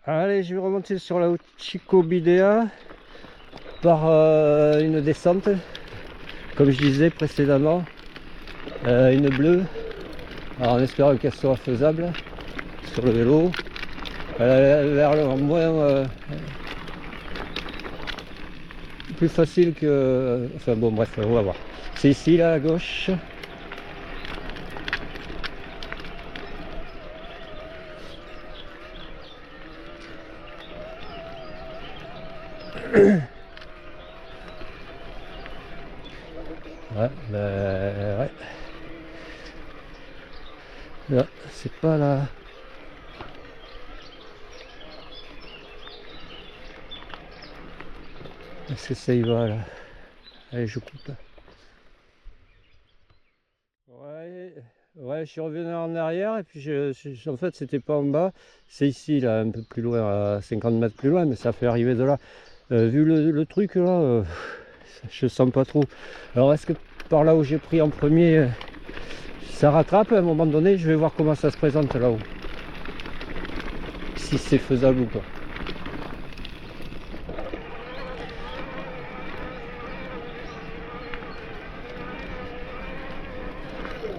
Allez, je vais remonter sur la Chico Bidea par une descente, comme je disais précédemment, une bleue, alors en espérant qu'elle soit faisable sur le vélo. Elle a l'air moins plus facile que... Enfin bon, bref, on va voir. C'est ici là à gauche. Ouais, ben ouais. Là, c'est pas là. Est-ce que ça y va là? Allez, je coupe. Ouais, ouais, je suis revenu en arrière et puis en fait c'était pas en bas, c'est ici là, un peu plus loin, à 50 mètres plus loin, mais ça fait arriver de là. Vu le truc là, je sens pas trop. Alors est-ce que par là où j'ai pris en premier, ça rattrape à un moment donné? Je vais voir comment ça se présente là-haut. Si c'est faisable ou pas.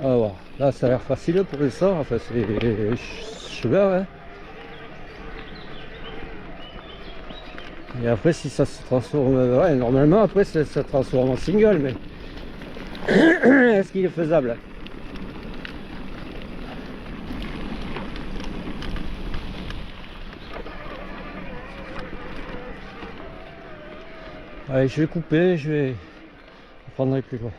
Alors, là ça a l'air facile pour l'instant, enfin c'est chemin, hein. Et après si ça se transforme, ouais, normalement après ça se transforme en single, mais est-ce qu'il est faisable? Allez, je vais couper, je prendrai plus loin.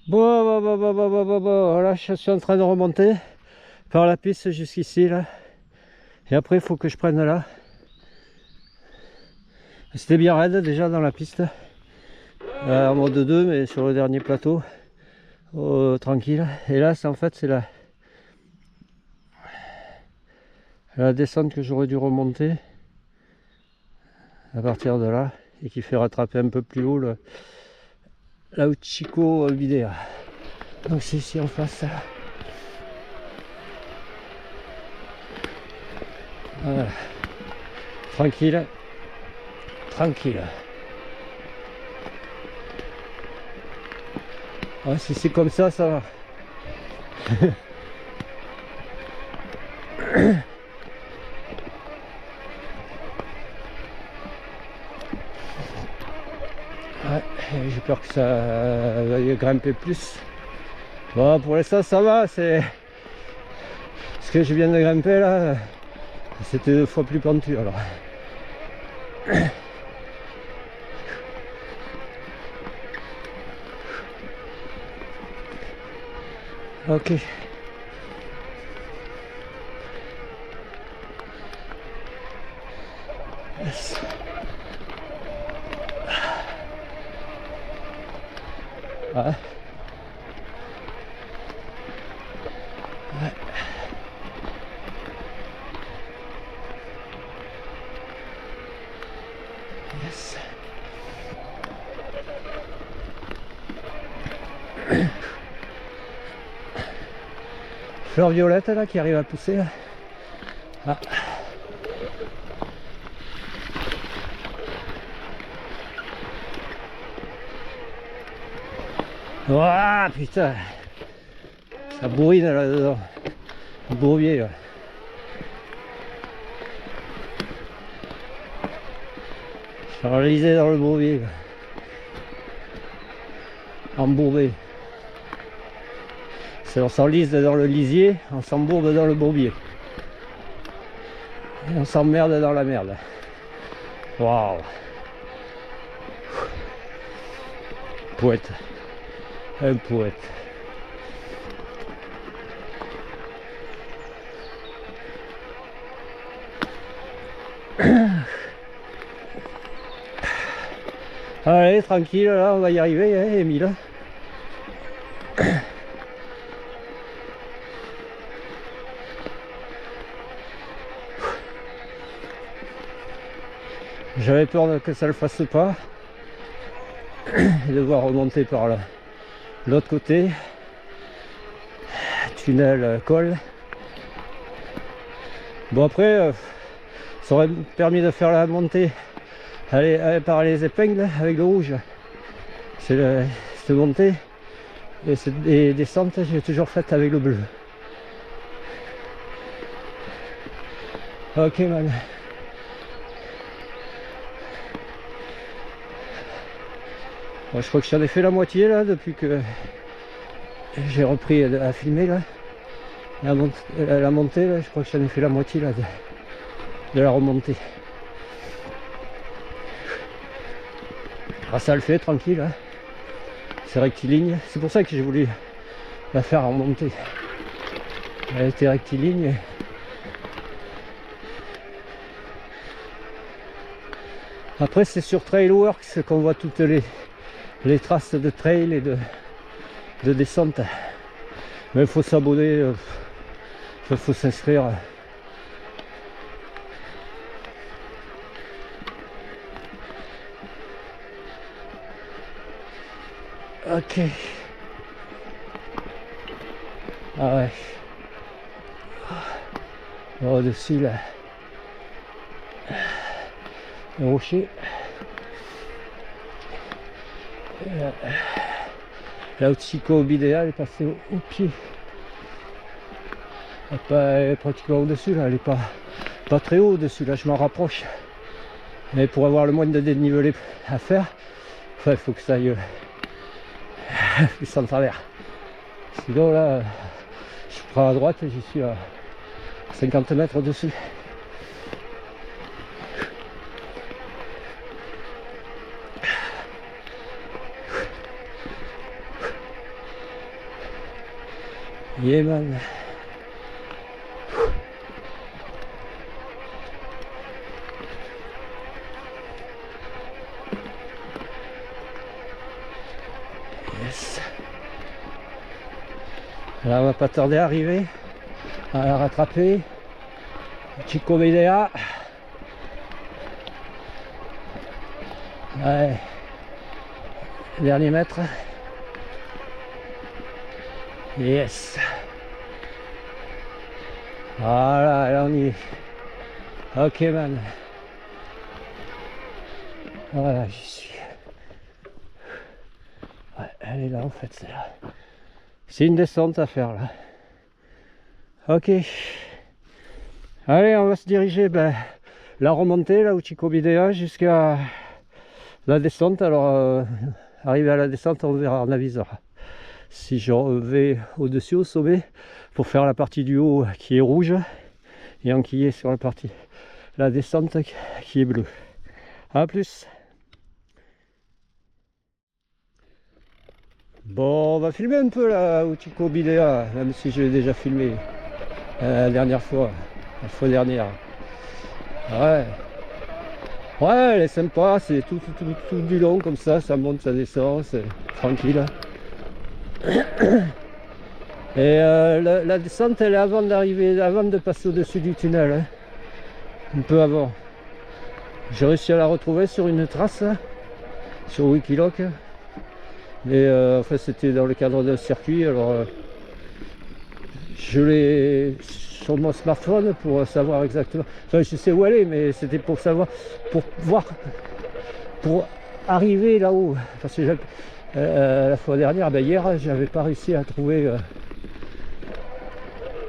Bon, là je suis en train de remonter par la piste jusqu'ici là. Et après il faut que je prenne là. C'était bien raide déjà dans la piste. En mode 2 mais sur le dernier plateau. Tranquille. Et là c'est en fait c'est la descente que j'aurais dû remonter à partir de là. Et qui fait rattraper un peu plus haut la Chico Bidea. Donc c'est ici en face. Voilà. Tranquille. Tranquille. Ouais, si c'est comme ça va. Ouais, j'ai peur que ça veuille grimper plus. Bon, pour l'instant ça va, c'est ce que je viens de grimper là, c'était 2 fois plus pentu alors. Ok. Yes. Ouais. Ouais. Yes. Fleur violette là qui arrive à pousser là. Ah. Ouah, putain, ça bourrine là dedans, le bourbier là. Je suis réalisé dans le bourbier là. Embourbé. On s'enlise dans le lisier, on s'embourbe dans le bourbier. Et on s'emmerde dans la merde. Waouh. Poète. Un poète. Allez, tranquille, là, on va y arriver, hein, Émile. J'avais peur que ça le fasse pas et devoir remonter par là. L'autre côté, tu tunnel col. Bon après, ça aurait permis de faire la montée par les épingles avec le rouge. C'est cette montée et cette descente, j'ai toujours faite avec le bleu. Ok man. Bon, je crois que j'en ai fait la moitié là depuis que j'ai repris à filmer là. La montée là, je crois que j'en ai fait la moitié là de la remontée. Ah, ça le fait tranquille hein. C'est rectiligne, c'est pour ça que j'ai voulu la faire en montée. Elle était rectiligne. Après c'est sur Trailworks qu'on voit toutes les traces de trail et de descente. Mais il faut s'abonner, il faut s'inscrire. Ok. Ah ouais. Au-dessus là. Le rocher. La Uchiko Bidea elle est passée au pied. Elle est pratiquement au-dessus là, elle est pas très haut au-dessus là, je m'en rapproche. Mais pour avoir le moins de dénivelé à faire, enfin, il faut que ça aille plus en travers. Sinon là, je prends à droite et j'y suis à 50 mètres au-dessus. Yeah man. Yes. Là on va pas tarder à arriver, à la rattraper. Chico Bidea. Ouais. Dernier mètre. Yes. Voilà, là on y est. Ok man. Voilà, j'y suis. Ouais, elle est là en fait, c'est là. C'est une descente à faire là. Ok. Allez, on va se diriger la remontée là où Chico Bidea jusqu'à la descente. Alors, arrivé à la descente, on verra, on avisera. Si je vais au-dessus au sommet pour faire la partie du haut qui est rouge et enquiller sur la descente qui est bleue. A plus. Bon, on va filmer un peu là où Chico Bidea, même si je l'ai déjà filmé la dernière fois, la fois dernière. Ouais. Ouais, elle est sympa, c'est tout du long comme ça monte, ça descend, c'est tranquille. Et la descente elle est avant d'arriver, avant de passer au-dessus du tunnel, hein. Un peu avant. J'ai réussi à la retrouver sur une trace, sur Wikiloc. Mais enfin c'était dans le cadre d'un circuit, alors je l'ai sur mon smartphone pour savoir exactement. Enfin je sais où elle est, mais c'était pour savoir, pour voir, pour arriver là-haut. Parce que la fois dernière, hier, j'avais pas réussi à trouver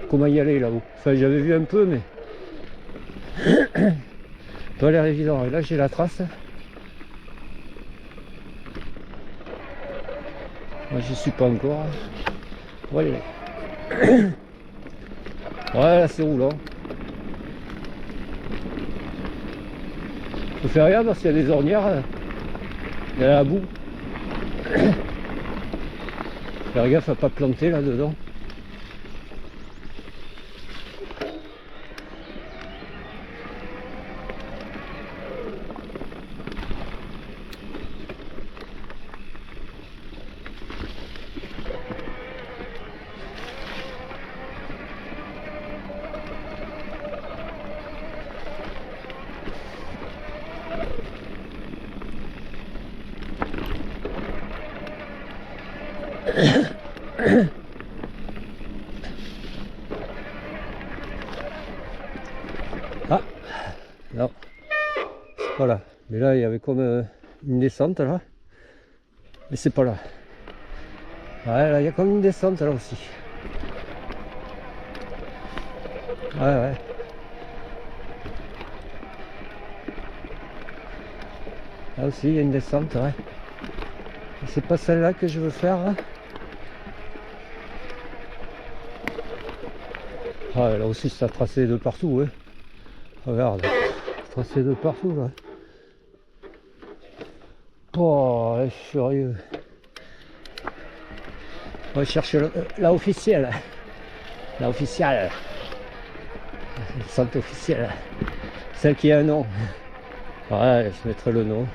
comment y aller là-haut. Enfin j'avais vu un peu, mais pas l'air évident. Et là j'ai la trace. Moi j'y suis pas encore. Ouais, ouais là c'est roulant. Faut faire rien parce qu'il y a des ornières. Il y a la boue. Faire gaffe à pas planter là dedans. Non, c'est pas là. Mais là, il y avait comme une descente là. Mais c'est pas là. Ouais, là, il y a comme une descente là aussi. Ouais, ouais. Là aussi, il y a une descente, ouais. C'est pas celle-là que je veux faire, là. Ah, là aussi, ça a tracé de partout, hein. Regarde, tracé de partout, là. Oh, je suis furieux. On va chercher la officielle. La officielle. La descente officielle. Celle qui a un nom. Ouais, je mettrai le nom.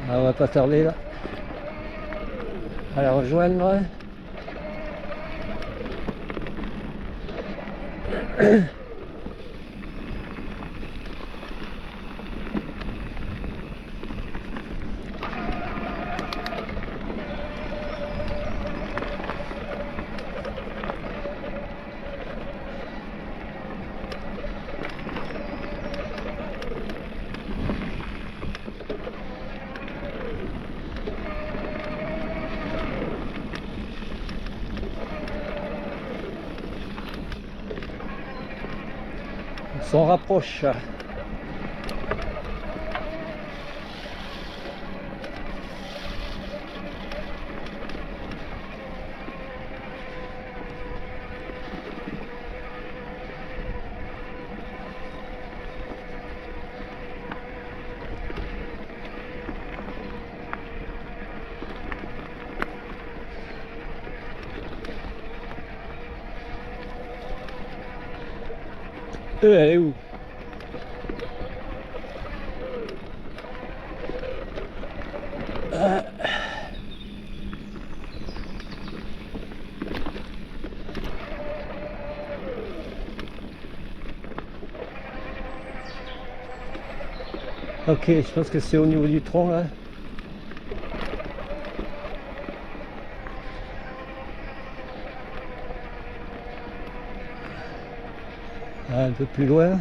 Ah, on va pas tarder là. À la rejoindre. On s'en rapproche. Elle est où? Ok, je pense que c'est au niveau du tronc là. Un peu plus loin.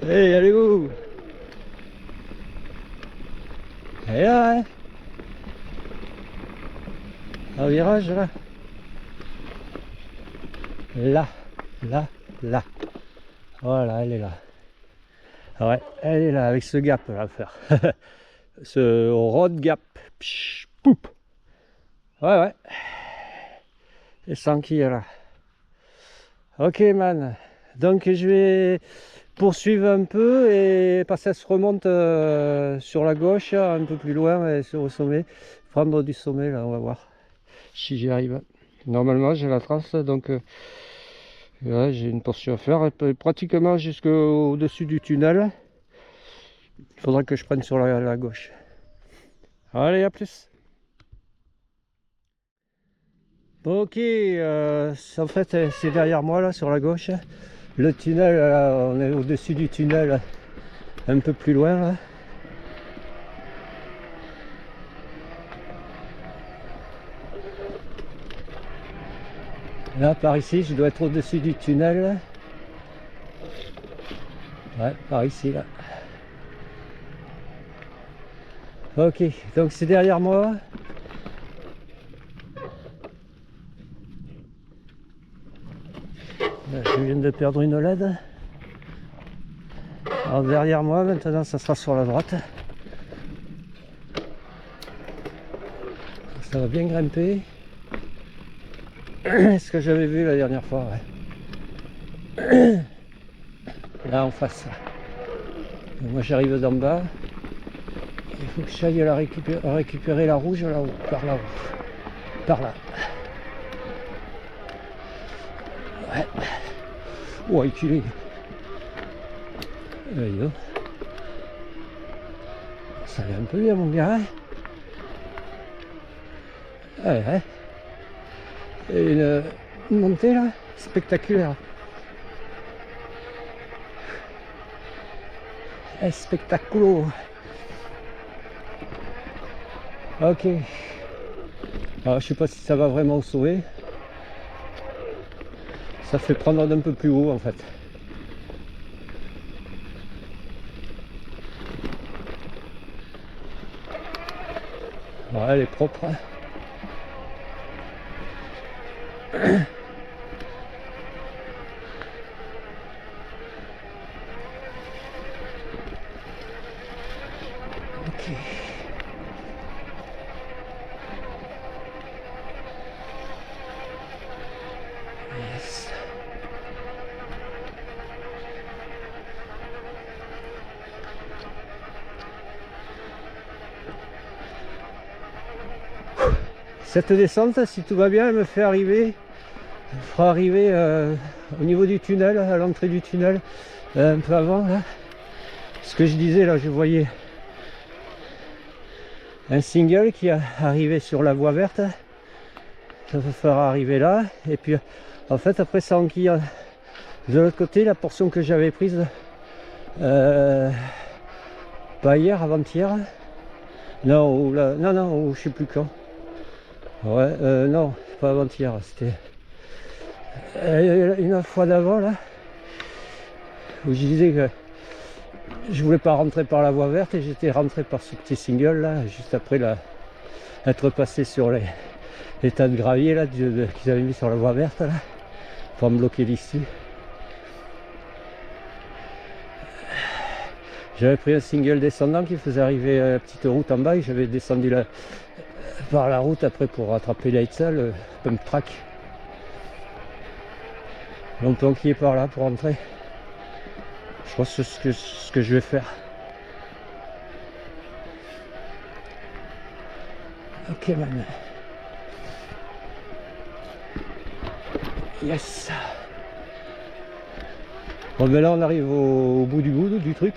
Hey, elle est où? Elle est là, hein? Un virage là. Là, là, là. Voilà, elle est là. Ah ouais, elle est là avec ce gap là à faire. Ce road gap. Psh, poup. Ouais, ouais. Et sans qui est là. Ok, man. Donc je vais poursuivre un peu et parce qu'elle se remonte sur la gauche, un peu plus loin, et sur au sommet. Prendre du sommet là, on va voir si j'y arrive. Normalement, j'ai la trace, donc ouais, j'ai une portion à faire, pratiquement jusqu'au-dessus du tunnel. Il faudra que je prenne sur la gauche. Allez, à plus. Ok, en fait, c'est derrière moi là, sur la gauche. Le tunnel, là, on est au-dessus du tunnel, un peu plus loin là. Là, par ici, je dois être au-dessus du tunnel. Ouais, par ici là. Ok, donc c'est derrière moi. Je viens de perdre une LED. Alors derrière moi, maintenant ça sera sur la droite. Ça va bien grimper. Ce que j'avais vu la dernière fois, ouais. Là en face. Donc moi j'arrive d'en bas. Il faut que j'aille récupérer la rouge là-haut, par là-haut. Par là. Ouais. Oh, enculé. Ça allait un peu bien mon gars. Ouais, ouais. Et une montée là, spectaculaire. Spectaculo. Ok. Alors, je sais pas si ça va vraiment sauver. Ça fait prendre d'un peu plus haut en fait. Ouais, elle est propre. Ok. Yes. Cette descente, si tout va bien, elle me fait arriver, fera arriver au niveau du tunnel, à l'entrée du tunnel, un peu avant là. Ce que je disais là, je voyais un single qui arrivait sur la voie verte. Ça va faire arriver là. Et puis en fait après ça enquille de l'autre côté la portion que j'avais prise pas hier, avant-hier. Non, ou là, non, je sais plus quand. Ouais, non, pas avant-hier, c'était une fois d'avant là, où je disais que je voulais pas rentrer par la voie verte et j'étais rentré par ce petit single là, juste après être passé sur les tas de gravier là qu'ils avaient mis sur la voie verte là, pour me bloquer l'issue. J'avais pris un single descendant qui faisait arriver la petite route en bas et j'avais descendu par la route après pour rattraper l'Aïtsa, le pump track. On peut enquiller par là pour rentrer. Je pense que c'est ce que je vais faire. Ok man. Yes. Bon ben là on arrive au bout du truc.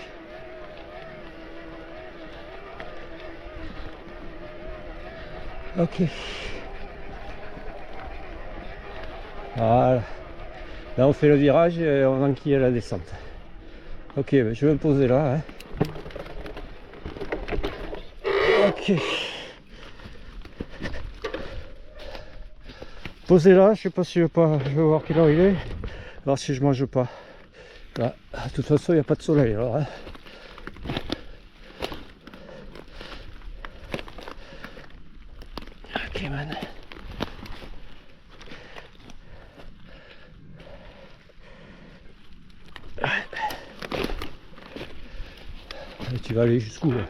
Ok. Voilà. Là on fait le virage et on enquille la descente. Ok, ben je vais me poser là. Hein. Ok. Posé là, je sais pas si je vais voir quelle heure il est. Voir si je mange pas. Là, de toute façon il n'y a pas de soleil alors. Hein. Ok man. Et tu vas aller jusqu'où là?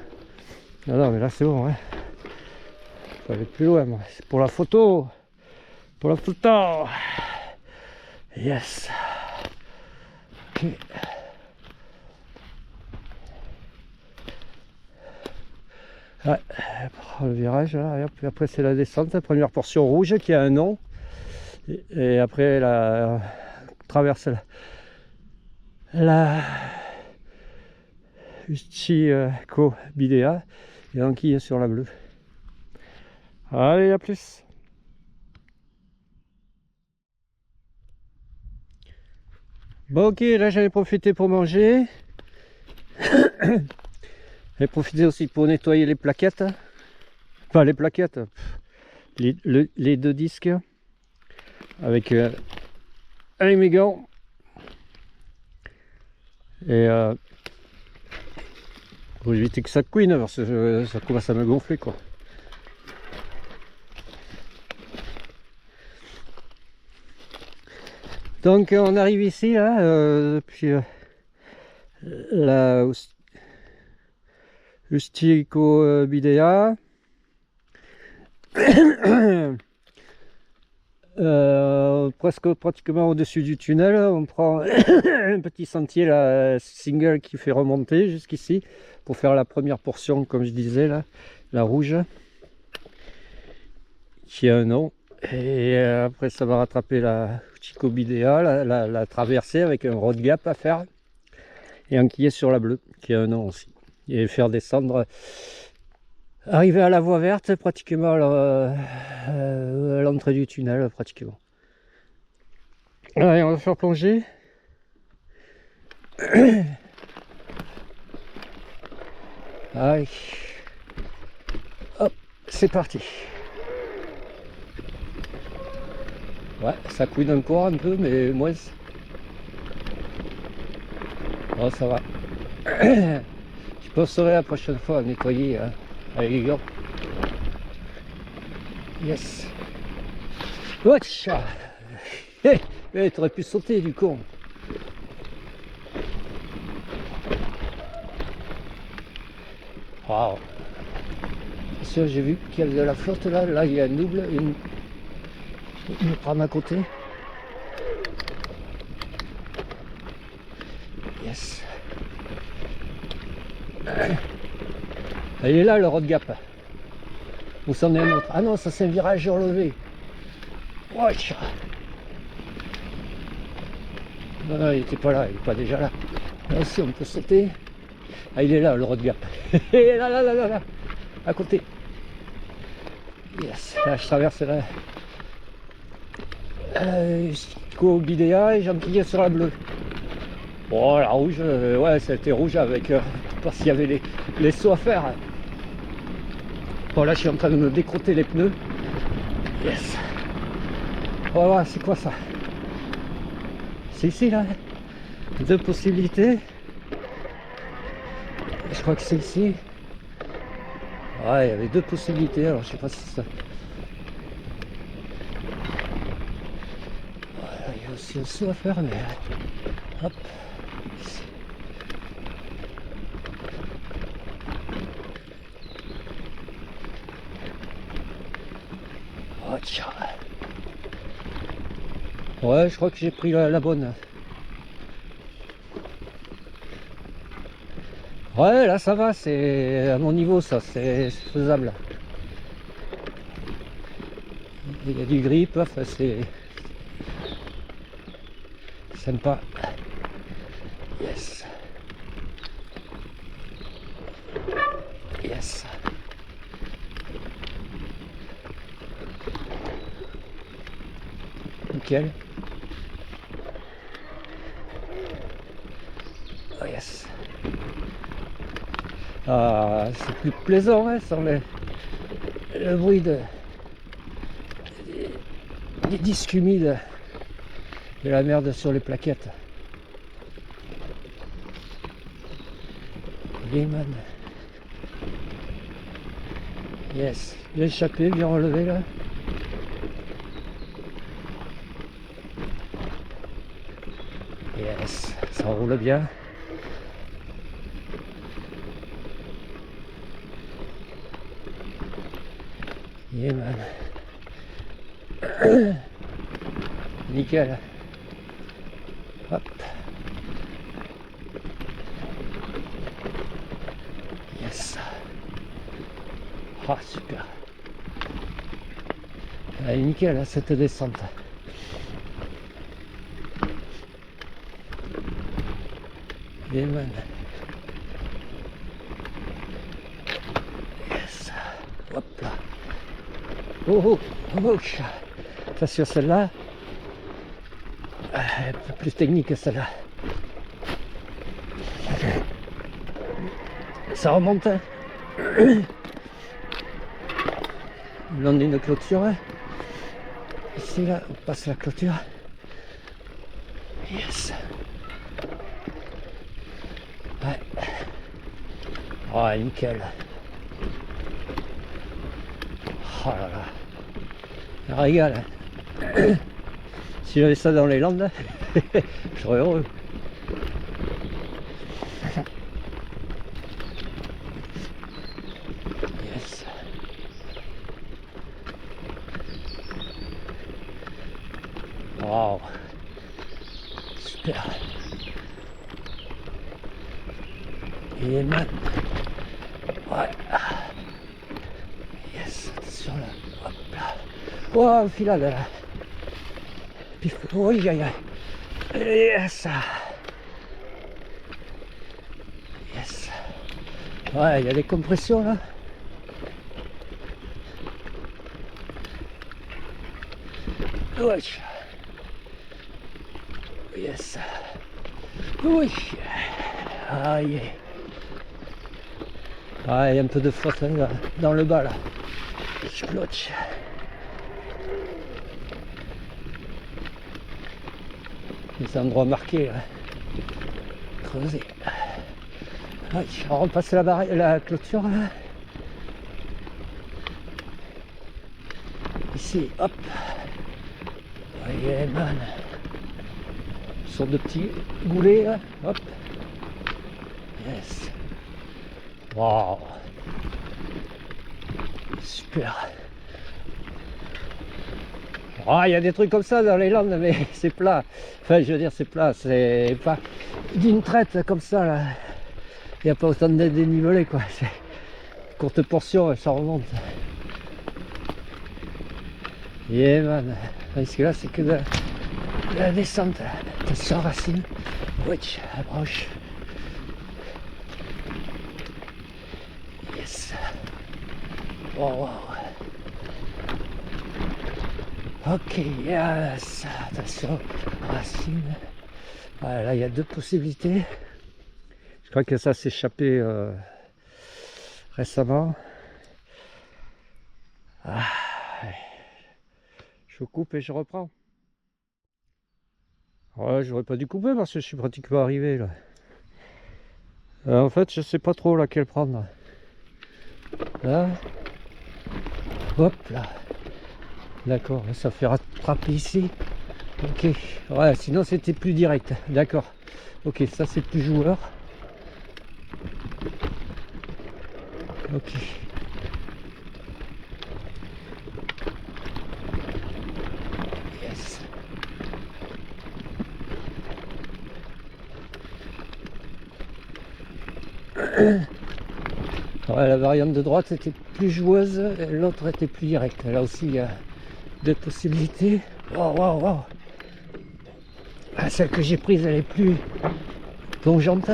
Non mais là c'est bon, hein. Faut aller plus loin moi. C'est pour la photo. Pour la photo. Yes. Ok. Ouais, le virage là, et après c'est la descente, la première portion rouge qui a un nom. Et après la traverse la Ustico Bidea et enquille sur la bleue. Allez, à plus. Bon ok, là j'avais profité pour manger. J'ai profité aussi pour nettoyer les plaquettes. Enfin les plaquettes, les deux disques. Avec un mes gants. Et pour éviter que ça couine parce que ça commence à me gonfler quoi. Donc on arrive ici là, depuis la Ustico Bidea. Pratiquement au-dessus du tunnel, on prend un petit sentier là, single qui fait remonter jusqu'ici pour faire la première portion comme je disais là, la rouge qui a un nom. Et après ça va rattraper la Ustico Bidea, la traversée avec un road gap à faire et enquiller sur la bleue qui a un nom aussi et faire descendre Arrivé à la voie verte, pratiquement à l'entrée du tunnel, pratiquement. Allez, on va faire plonger. Allez. Hop, c'est parti. Ouais, ça couine encore un peu, mais moins. Oh, ça va. Je penserai la prochaine fois à nettoyer hein, avec les gants. Yes. Watcha. Hey, t'aurais pu sauter du con. Waouh. Attention, j'ai vu qu'il y avait de la flotte là. Là, il y a une double, une prendre à côté. Yes. Il est là le road gap. Ou c'en est un autre. Ah non, ça c'est un virage relevé. Watcha. Non, non, il était pas là, il n'est pas déjà là. Là aussi, on peut sauter. Ah, il est là, le road gap. là, à côté. Yes, là, je traverse là. Jusqu'au Bidéa et j'empiille sur la bleue. Bon, la rouge, ouais, ça a été rouge avec. Parce qu'il y avait les sauts à faire. Bon, là, je suis en train de me décrotter les pneus. Yes. On va voir, c'est quoi ça? C'est ici, là. Deux possibilités. Je crois que c'est ici. Ouais, il y avait deux possibilités, alors je sais pas si ça... Voilà, il y a aussi un saut à faire, mais... Hop. Ici. Oh, tiens. Ouais, je crois que j'ai pris la bonne. Ouais, là ça va, c'est à mon niveau ça, c'est faisable. Il y a du grip, enfin c'est sympa. Yes. Yes. Nickel. Oh yes. Ah, c'est plus plaisant hein, sans le bruit des disques humides de la merde sur les plaquettes. Lehman. Yes, bien échappé, bien relevé là. Yes, ça roule bien. Yeah, man. Nickel. Hop. Yes. Ah, super. Elle est nickel, hein, cette descente. Yeah, man. Yes. Hop là. Oh, attention celle-là, un peu plus technique que celle-là. Ça remonte. Hein. Le long d'une clôture. Hein. Ici là, on passe la clôture. Yes. Ouais. Oh nickel. Oh là là. Un régal. Si j'avais ça dans les Landes, je serais heureux. Yes. Wow. Super. Il est mal. Ouais. Yes, attention là. Hop là. Oh, le filade là. Pif. Oh, aïe aïe. Yes. Yes. Ouais, il y a des compressions là. Ouais. Yes. Oui. Aïe. Ah, il y a un peu de flotte là, dans le bas là. Je bloque. Les endroits marqués là. Creusés. Aïe, on repasse la clôture là. Ici, hop. Voyez, man. Une sorte de petits goulets là. Hop. Yes. Wow. Super. Ah, il y a des trucs comme ça dans les Landes, mais c'est plat. Enfin, je veux dire, c'est plat. C'est pas d'une traite comme ça là. Il n'y a pas autant de dénivelé quoi. C'est courte portion, ça remonte. Yeah man. Parce que là, c'est que de la descente. Attention, racine. Oui, approche. Yes. Wow, wow. Ok, yes. Attention, racine. Voilà, là, il y a deux possibilités. Je crois que ça s'est échappé récemment. Ah, je coupe et je reprends. Ouais, j'aurais pas dû couper parce que je suis pratiquement arrivé là. En fait, je sais pas trop laquelle prendre. Là. Hop là. D'accord, ça fait rattraper ici. Ok. Ouais, sinon c'était plus direct. D'accord. Ok, ça c'est plus joueur. Ok. Yes. Ouais, la variante de droite était plus joueuse, l'autre était plus directe. Là aussi, il y a deux possibilités. Waouh, waouh, waouh. Celle que j'ai prise, elle est plus plongeante.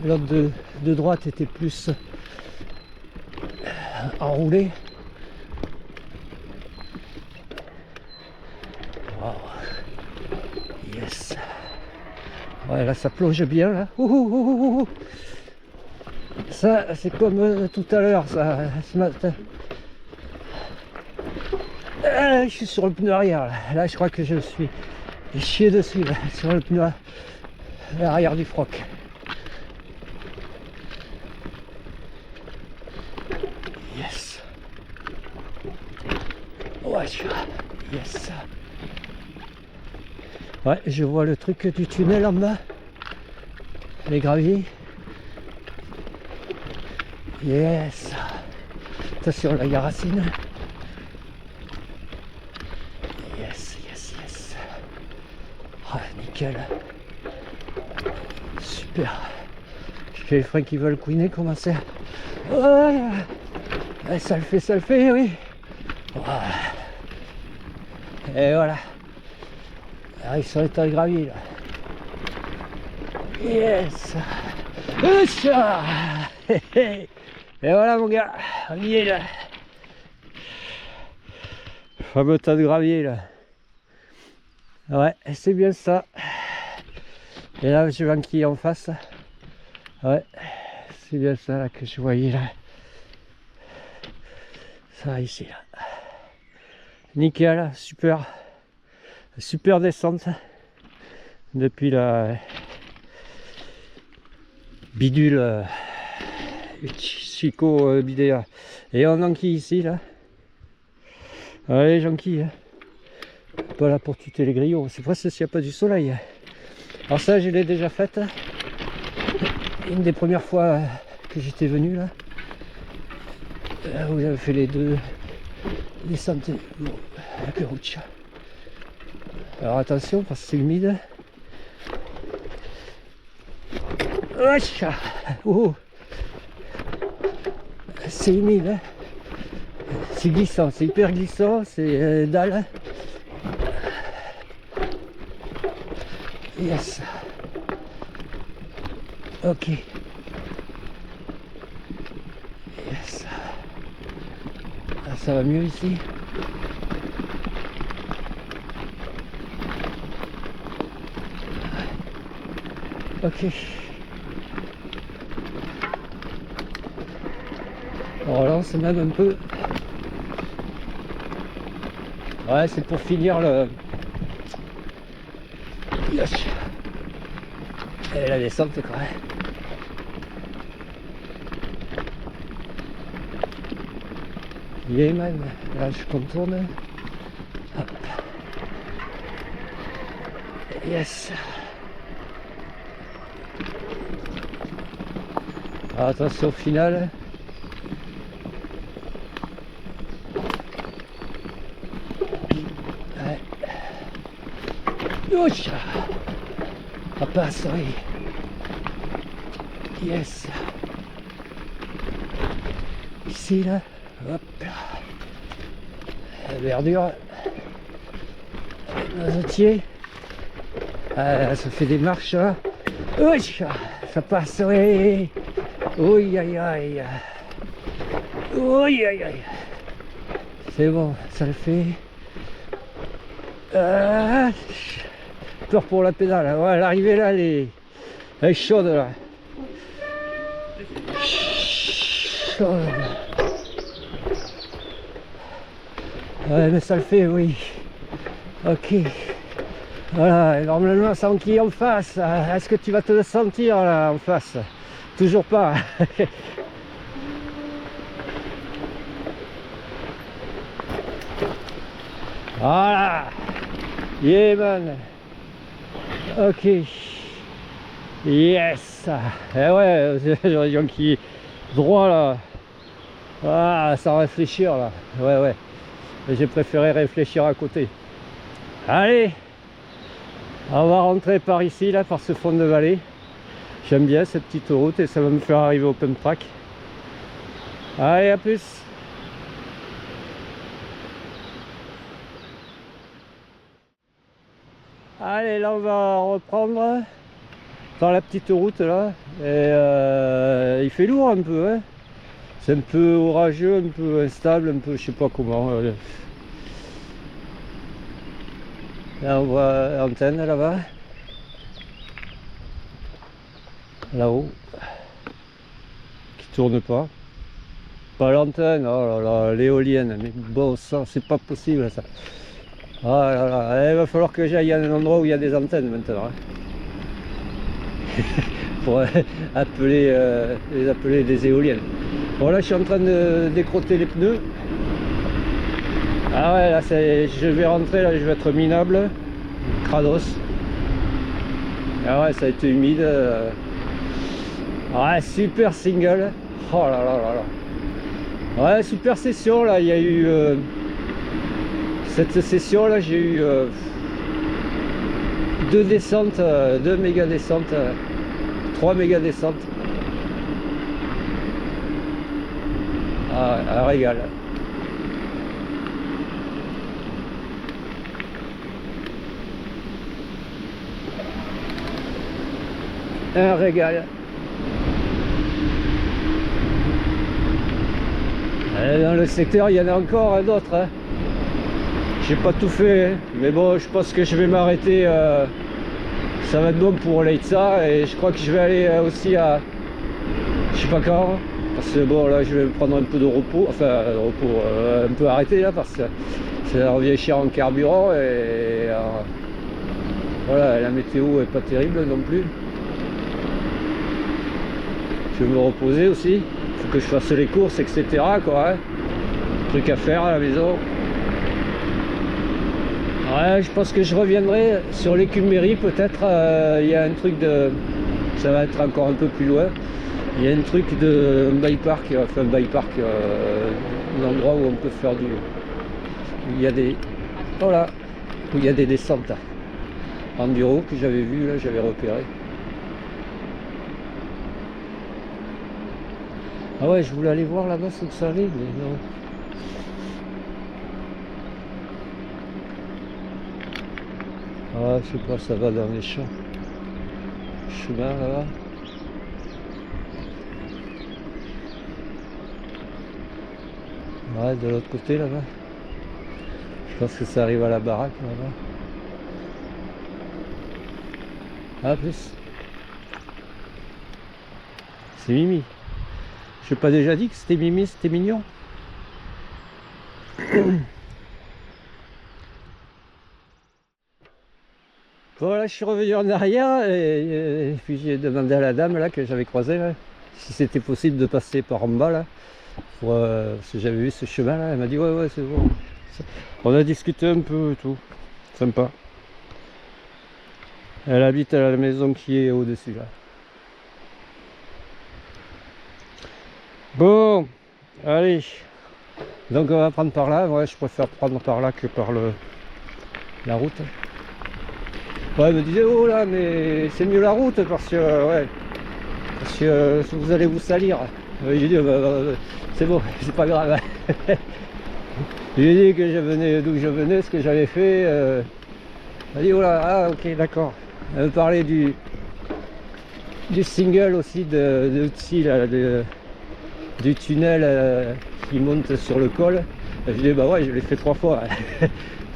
L'autre de droite était plus enroulée. Wow. Yes. Ouais, là, ça plonge bien, là. Ça, c'est comme tout à l'heure, ça, ce matin. Je suis sur le pneu arrière, là. Là, je crois que je suis chié dessus, là, sur le pneu arrière du froc. Yes. Ouais, yes. Ouais, je vois le truc du tunnel en bas. Les graviers. Yes. Attention, là, il y a racine. Yes, yes, yes. Ah, nickel. Super. J'ai les freins qui veulent couiner, comment c'est. Ouais, ça le fait, oui. Ouais. Et voilà. On arrive sur les tas de gravier là. Yes. Et voilà mon gars, on y est là. Fameux tas de gravier là. Ouais, c'est bien ça. Et là je vais qui en face. Ouais, c'est bien ça là que je voyais là. Ça ici là. Nickel, super. Super descente. Depuis la bidule Chico Bidea. Et on enquille ici là. Allez j'enquille. Pas là pour tuer les grillons. C'est presque s'il n'y a pas du soleil. Alors ça je l'ai déjà faite. Une des premières fois que j'étais venu là. Où j'avais fait les deux descentes avec le rouge. Alors attention parce que c'est humide. Oh, c'est humide, hein. C'est glissant, c'est hyper glissant, c'est dalle. Yes. Ok. Yes. Ah, ça va mieux ici. Ok. On relance même un peu. Ouais, c'est pour finir le... Yes. Et la descente quoi. Yeah man, là je contourne. Hop. Yes. Alors, attention au final. Ouais. Ouch. Ah passe, oui. Yes. Ici là. Hop là. La verdure. Les noisetiers. Ah, ça fait des marches là. Ouch. Ça passe, oui. Oui, aïe aïe. Oui, aïe aïe. C'est bon, ça le fait. Peur pour la pédale. Ouais, l'arrivée là, elle est chaude là. Chaude. Ouais, mais ça le fait, oui. Ok. Voilà, et normalement, sans qu'il y ait en face. Est-ce que tu vas te le sentir là en face? Toujours pas. Voilà. Yeah man. Ok. Yes. Eh ouais, j'aurais dit qui est droit là. Ah, sans réfléchir là. Ouais, ouais. J'ai préféré réfléchir à côté. Allez. On va rentrer par ici là, par ce fond de vallée. J'aime bien cette petite route et ça va me faire arriver au pump track. Allez, à plus. Allez, là on va reprendre par la petite route là. Et il fait lourd un peu, hein. C'est un peu orageux, un peu instable, un peu je sais pas comment. Là on voit l'antenne là-bas. Là-haut. Qui tourne pas. Pas l'antenne, oh là là, l'éolienne, mais bon sang, c'est pas possible ça. Ah là là, il va falloir que j'aille à un endroit où il y a des antennes maintenant. Hein. Pour appeler, les appeler des éoliennes. Bon là je suis en train de décrotter les pneus. Ah ouais là je vais rentrer, là je vais être minable. Crados. Ah ouais ça a été humide. Ouais super single. Oh là là là là. Ouais super session là, il y a eu... cette session là j'ai eu... 2 descentes, 2 méga descentes, 3 méga descentes. Ah, un régal. Un régal. Et dans le secteur, il y en a encore d'autres. Hein. J'ai pas tout fait, hein. Mais bon, je pense que je vais m'arrêter. Ça va être bon pour Leitza et je crois que je vais aller aussi à... Je sais pas quand. Parce que bon, là, je vais prendre un peu de repos. Enfin, repos, un peu arrêté là, parce que ça revient cher en carburant et... voilà, la météo est pas terrible non plus. Je vais me reposer aussi. Il faut que je fasse les courses, etc. quoi. Hein. Trucs à faire à la maison. Ouais, je pense que je reviendrai sur l'écumerie peut-être. Il y a un truc de... Ça va être encore un peu plus loin. Il y a un truc de bike park, enfin bike park, un endroit où on peut faire du... Il y a des... Voilà, où il y a des descentes. Enduro que j'avais vu, là, j'avais repéré. Ah ouais, je voulais aller voir là-bas ce que ça allait, mais non. Ah, je sais pas, ça va dans les champs. Chemin là-bas. Ouais, de l'autre côté là-bas. Je pense que ça arrive à la baraque là-bas. À plus. C'est Mimi. Je n'ai pas déjà dit que c'était Mimi, c'était mignon. Voilà, je suis revenu en arrière et puis j'ai demandé à la dame là que j'avais croisée là, si c'était possible de passer par en bas là. Parce que j'avais vu ce chemin là, elle m'a dit ouais c'est bon. On a discuté un peu et tout. Sympa. Elle habite à la maison qui est au-dessus là. Bon, allez. Donc on va prendre par là. Ouais, je préfère prendre par là que par la route. Ouais, elle me disait oh là, mais c'est mieux la route parce que vous allez vous salir. J'ai dit c'est bon, c'est pas grave. J'ai dit que je venais d'où je venais, ce que j'avais fait. Elle a dit oh là, ah ok d'accord. Elle me parlait du single aussi de Tsi, là, du tunnel qui monte sur le col. Je dis bah ouais, je l'ai fait 3 fois.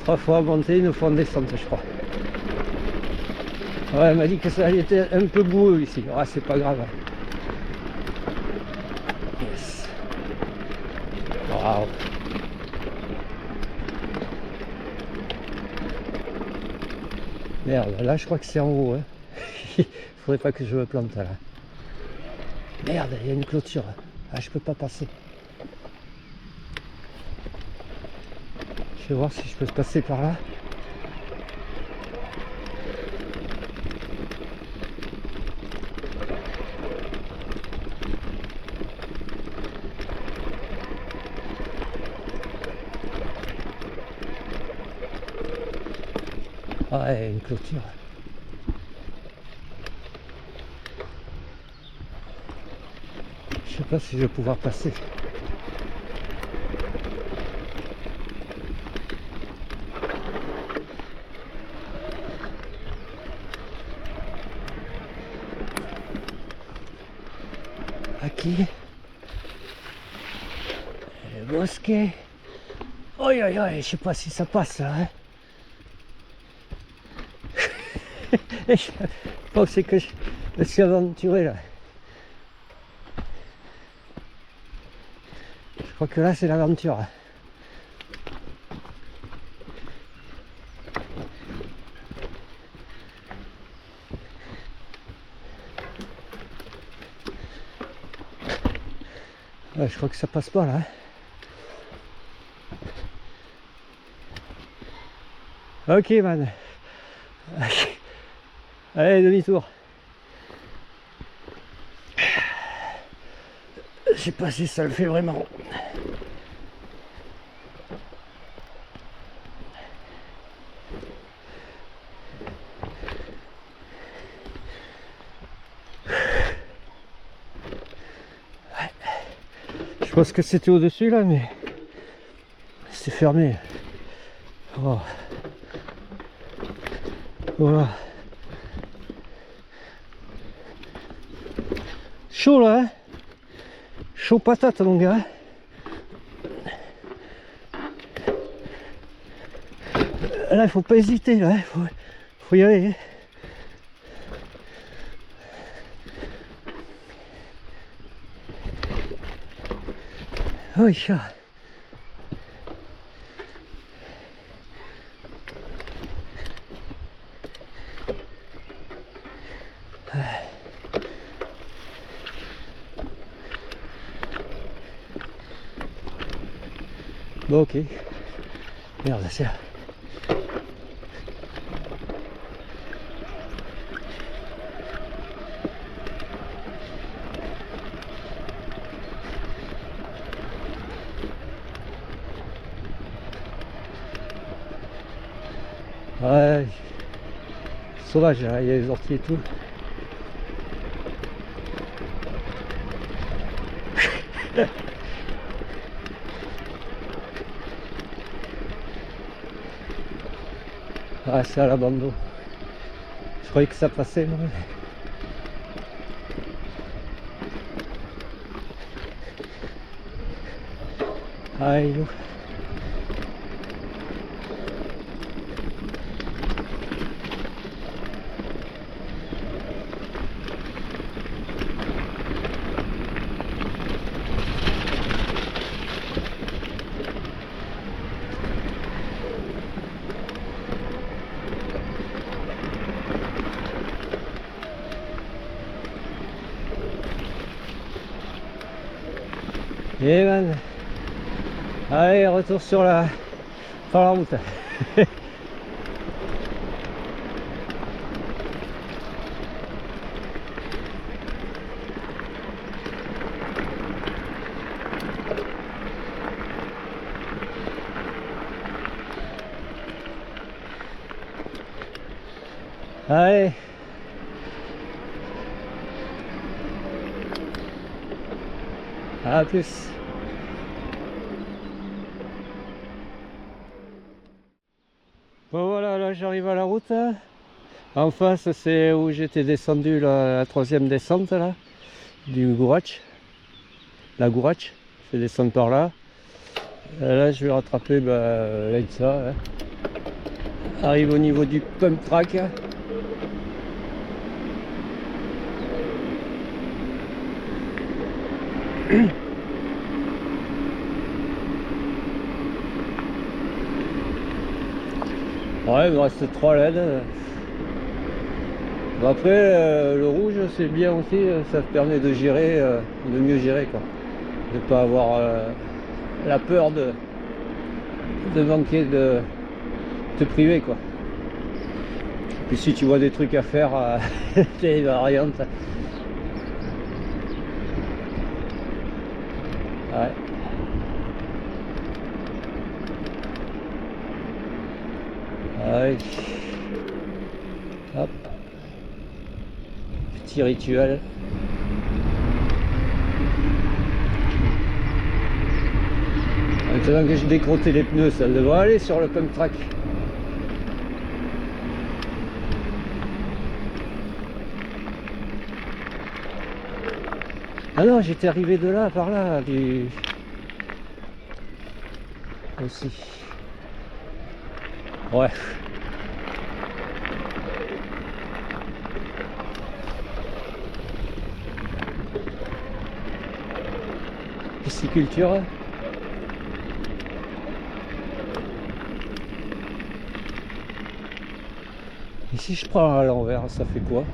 3 fois monter, 1 fois en descente je crois. Ouais, elle m'a dit que ça était un peu boueux ici. Ah, c'est pas grave. Yes. Waouh. Merde, là je crois que c'est en haut. Hein. Faudrait pas que je me plante là. Merde, il y a une clôture. Ah, je peux pas passer. Je vais voir si je peux passer par là. Ah, il y a une clôture. Je sais pas si je vais pouvoir passer. Aquí. Le bosquet. Oi, oi, oi, je sais pas si ça passe là. Hein. Je pensais que je me suis aventuré là. Je crois que là c'est l'aventure. Ouais, je crois que ça passe pas là. Ok man. Allez, demi-tour. Je sais pas si ça le fait vraiment. Je pense que c'était au-dessus là, mais c'est fermé. Oh. Voilà. Chaud là, hein, chaud patate mon gars. Là il faut pas hésiter là, faut y aller. Oui, chat. Bon, ok. Merde, c'est là. Ouais, sauvage, là, il y a les orties et tout. Ah, c'est à l'abandon. Je croyais que ça passait, moi. Aïe. Et man. Allez, retour sur la route. Allez. À plus. Bon voilà, là j'arrive à la route. En face c'est où j'étais descendu la troisième descente là, du Gourach. La Gourach, je vais descendre par là. Là je vais rattraper l'Aïtsa. Hein. Arrive au niveau du pump track. Ouais, il me reste 3 LED. Bon, après, le rouge, c'est bien aussi, ça permet de gérer, de mieux gérer, quoi. De ne pas avoir la peur de manquer de te priver, quoi. Puis si tu vois des trucs à faire, des variantes. Ouais. Allez. Hop. Petit rituel. Maintenant que j'ai décrotté les pneus, ça devrait aller sur le pump track. Ah non, j'étais arrivé de là, par là, aussi. Ouais. Pisciculture. Et si je prends à l'envers, ça fait quoi?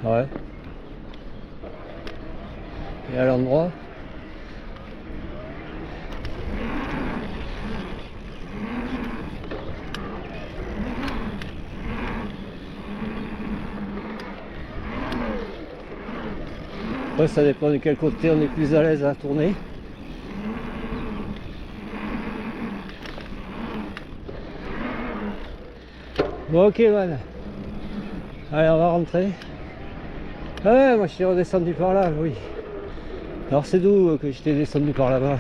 Ouais. Et à l'endroit. Après, ça dépend de quel côté on est plus à l'aise à tourner. Bon, ok, man. Allez, on va rentrer. Ah ouais, moi je suis redescendu par là, oui. Alors c'est d'où que j'étais descendu par là-bas?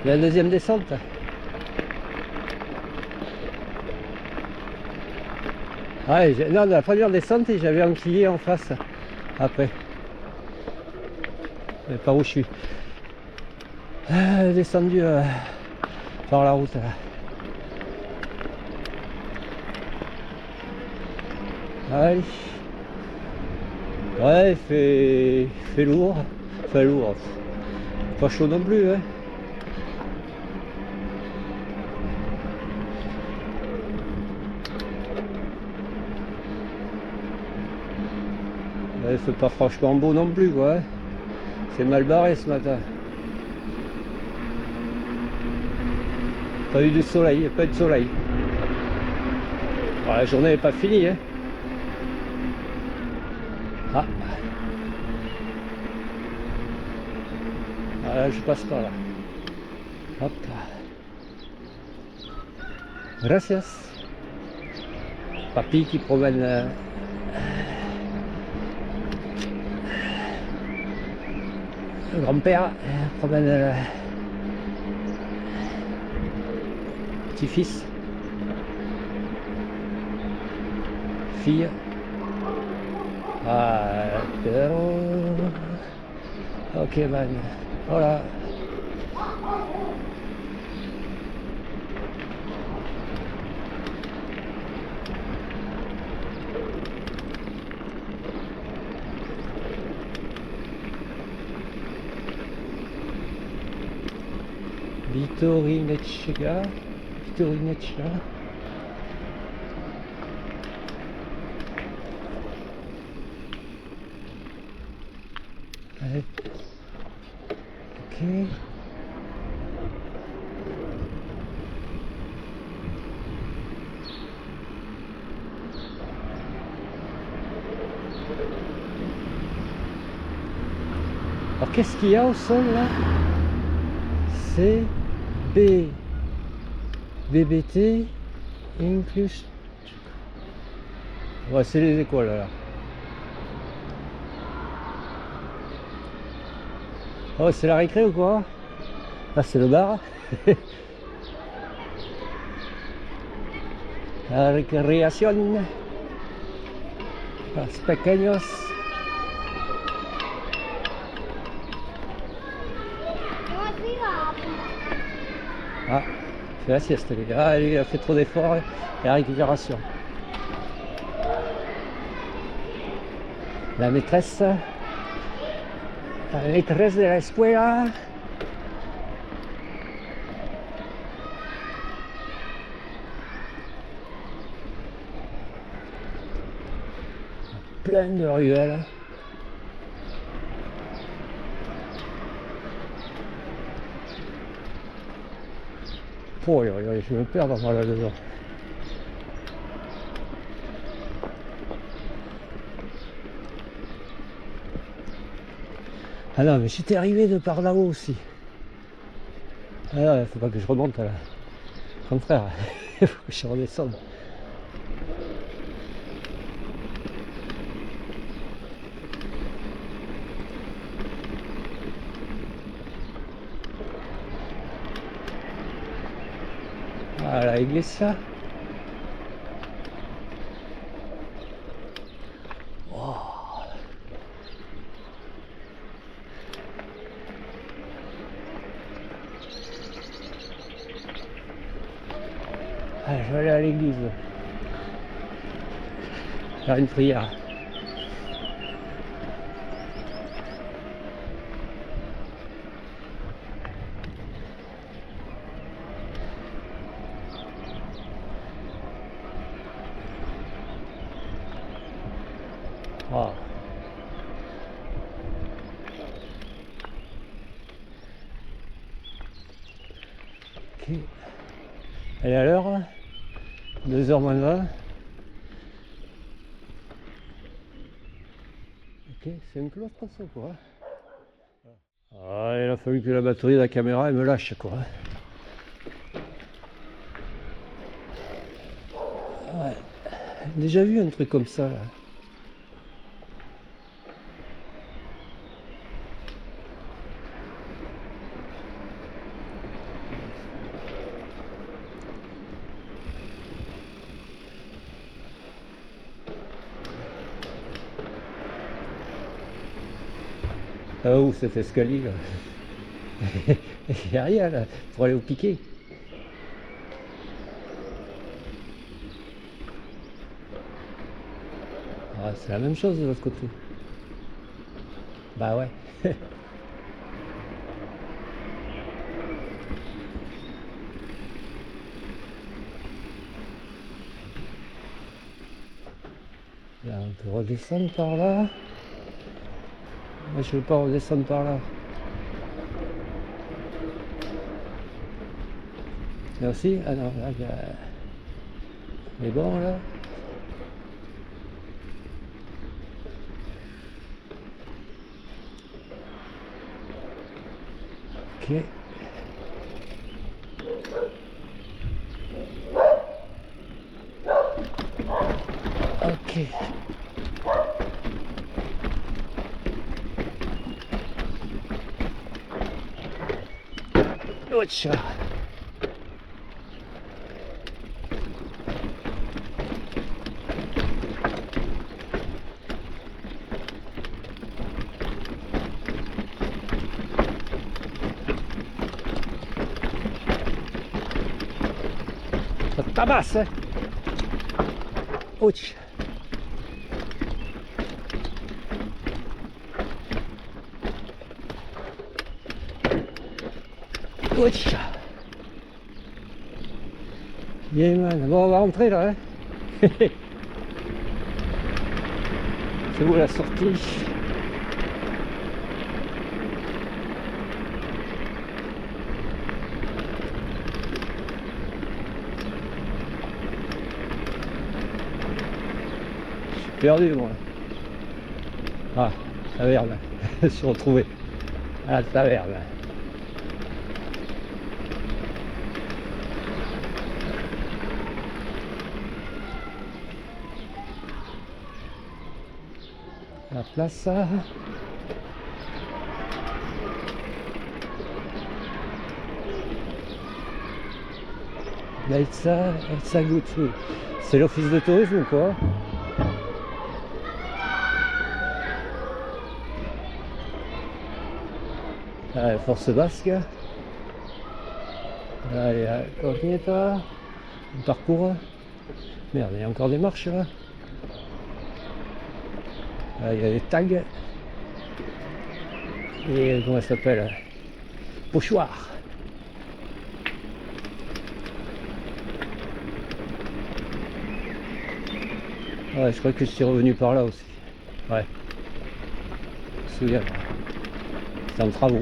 La deuxième descente. Ouais, non, la première descente, j'avais enquillé en face. Après. Mais pas où je suis. Descendu par la route là. Allez. Ouais, il fait lourd. Enfin lourd. Pas chaud non plus, hein. Ouais, c'est pas franchement beau non plus, quoi. Hein. C'est mal barré ce matin. Pas eu de soleil, pas eu de soleil. Bon, la journée n'est pas finie, hein. Ah. Voilà, je passe par là. Hop. Gracias. Papy qui promène le grand-père promène petit-fils, fille. Ah, pero... Ok, man. Voilà. Vitorinečka. Vitorinečka. Allez. Ok. Alors qu'est-ce qu'il y a au sol là? C'est B, BBT, Inclus. Ouais, c'est les écoles là. Oh, c'est la récré ou quoi? Ah, c'est le bar. La recreación. Los pequeños. Ah, c'est la sieste les gars. Ah, lui, il a fait trop d'efforts et la récupération. La maîtresse de la escuela. Plein de ruelles. Oh, je me perds dans là-dedans. Ah non, mais j'étais arrivé de par là-haut aussi. Ah non, il faut pas que je remonte là. Au contraire, il faut que je redescende. Ah, la iglesia. Ah, je vais aller à l'église. Faire une prière. Oh. Ok. Elle est à l'heure là, 2h moins 20. Ok, c'est une cloche pour ça quoi. Ah, il a fallu que la batterie de la caméra elle me lâche quoi. Ouais. Déjà vu un truc comme ça là. Ah, où cet escalier là? Il n'y a rien là pour aller au piquet. Ah, c'est la même chose de l'autre côté. Bah ouais. Là, on peut redescendre par là. Moi je veux pas redescendre par là. Là aussi? Ah non, là il y a... Mais bon là. Ok. Ok. Ouch. tabasse, hein. Ouch. Ouch. Bien, man. Bon, on va rentrer là, hein. C'est où la sortie? Perdu moi. Ah, taverne. Je suis retrouvé. Ah, la taverne. La plaza. Eltzagutsu. C'est l'office de tourisme ou quoi? Ah, Force Basque. Là, il y a Cognita. Le parcours. Merde, il y a encore des marches là. Là, il y a des tags. Et comment ça s'appelle? Pochoir. Ouais, je crois que je suis revenu par là aussi. Ouais. Je me souviens. C'est en travaux.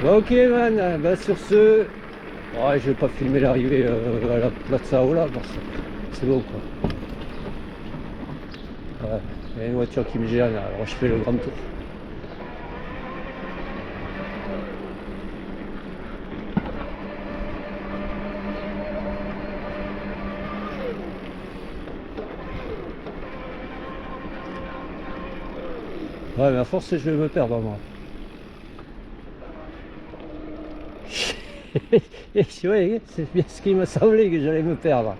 Bah, ok man, bah, sur ce, ouais, je vais pas filmer l'arrivée à la Plaza Ola parce que c'est beau quoi. Ouais, il y a une voiture qui me gêne, alors je fais le grand tour. Ouais, mais à force je vais me perdre moi. Ouais, c'est bien ce qui me semblait que j'allais me perdre.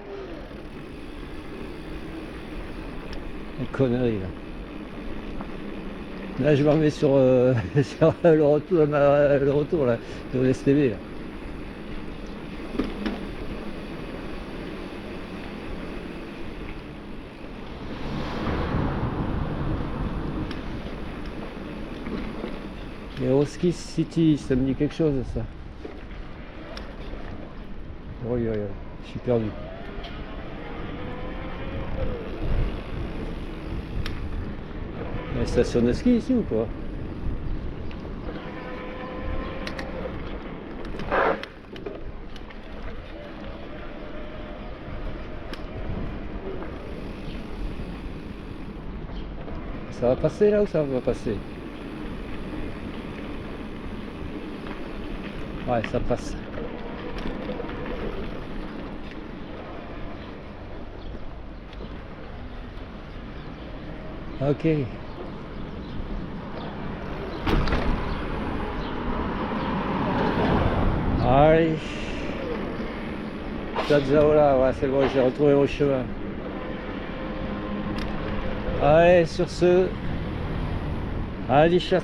Une connerie là. Là je m'en mets sur, sur le retour là, de l'STB là. Et Oski City, ça me dit quelque chose ça. Oui, oui, oui, je suis perdu. Il y a une station de ski ici ou quoi? Ça va passer là ou ça va passer? Ouais, ça passe. Ok. Allez. Plaza, ouais, c'est bon, j'ai retrouvé mon chemin. Allez, sur ce, allez, chats.